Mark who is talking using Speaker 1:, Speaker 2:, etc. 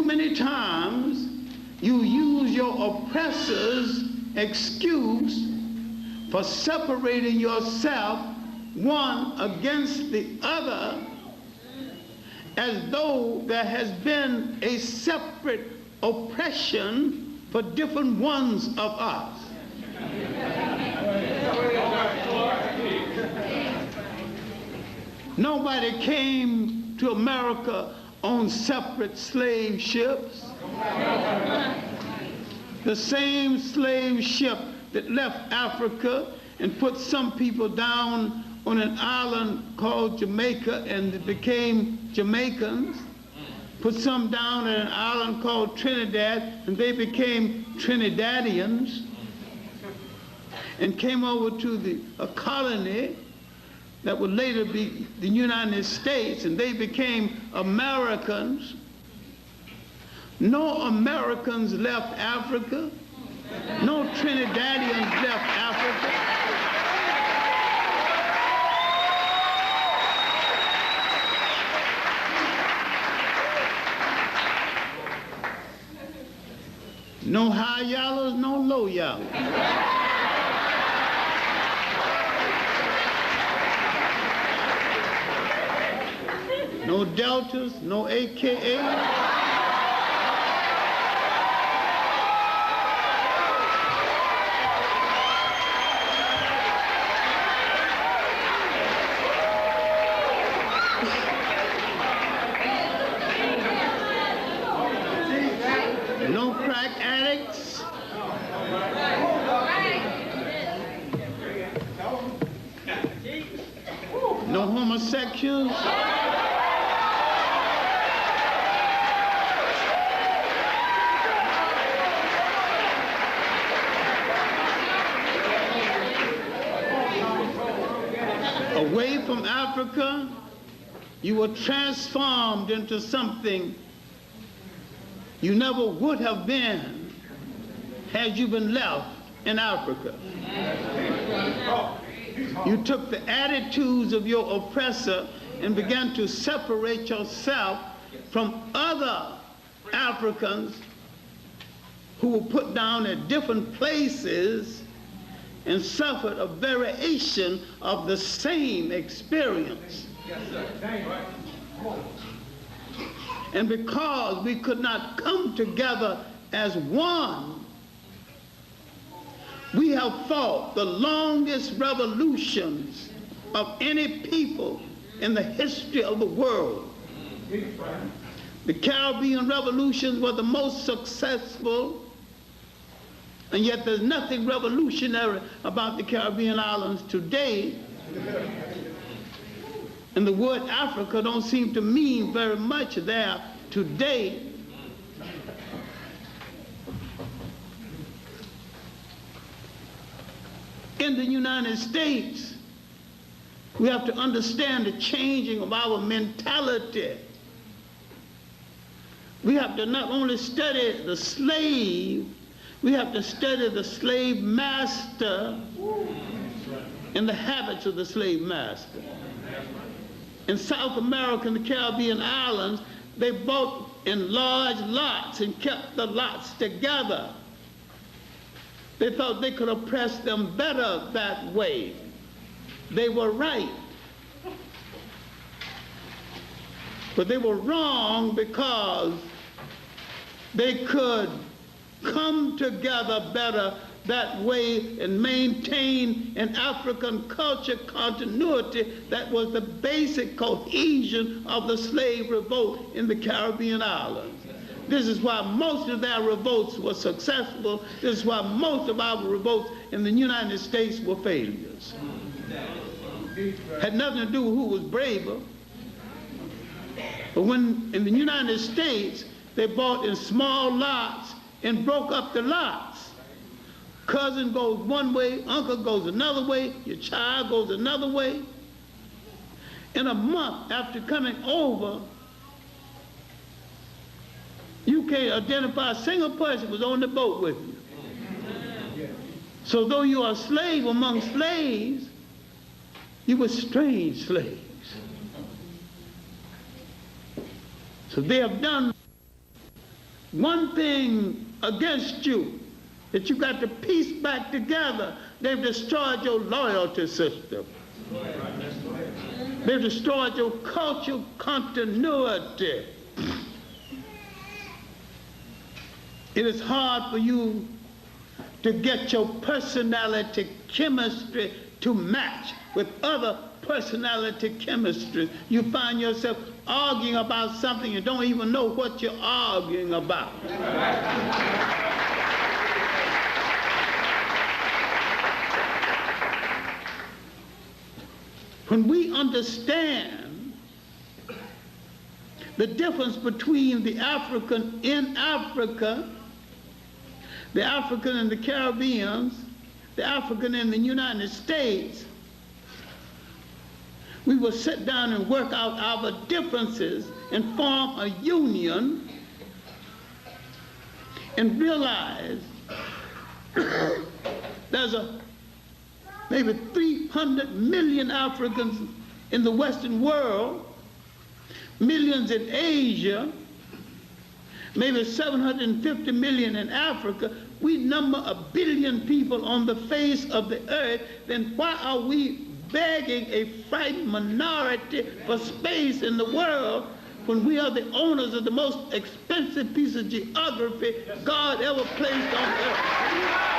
Speaker 1: many times you use your oppressor's excuse for separating yourself one against the other, as though there has been a separate oppression for different ones of us. Nobody came to America on separate slave ships. The same slave ship that left Africa and put some people down on an island called Jamaica and they became Jamaicans, put some down at an island called Trinidad and they became Trinidadians, and came over to a colony that would later be the United States, and they became Americans. No Americans left Africa. No Trinidadians left Africa. No high yellows, no low yellows. No deltas, no AKA. No crack addicts. No homosexuals. Away from Africa, you were transformed into something you never would have been had you been left in Africa. You took the attitudes of your oppressor and began to separate yourself from other Africans who were put down at different places and suffered a variation of the same experience. And because we could not come together as one, we have fought the longest revolutions of any people in the history of the world. The Caribbean revolutions were the most successful, and yet there's nothing revolutionary about the Caribbean islands today. And the word Africa don't seem to mean very much there today. In the United States, we have to understand the changing of our mentality. We have to not only study the slave, we have to study the slave master and the habits of the slave master. In South America and the Caribbean islands, they bought in large lots and kept the lots together. They thought they could oppress them better that way. They were right. But they were wrong because they could come together better that way and maintain an African culture continuity that was the basic cohesion of the slave revolt in the Caribbean islands. This is why most of their revolts were successful. This is why most of our revolts in the United States were failures. Had nothing to do with who was braver. But when in the United States, they bought in small lots and broke up the lots. Cousin goes one way, uncle goes another way, your child goes another way. In a month after coming over, you can't identify a single person who was on the boat with you. So though you are a slave among slaves, you were strange slaves. So they have done one thing against you that you got to piece back together. They've destroyed your loyalty system. They've destroyed your cultural continuity. It is hard for you to get your personality chemistry to match with other personality chemistries. You find yourself arguing about something you don't even know what you're arguing about. When we understand the difference between the African in Africa, the African in the Caribbean, the African in the United States, we will sit down and work out our differences and form a union and realize there's maybe 300 million Africans in the Western world, millions in Asia, maybe 750 million in Africa. We number 1 billion people on the face of the earth. Then why are we begging a frightened minority for space in the world when we are the owners of the most expensive piece of geography God ever placed on earth?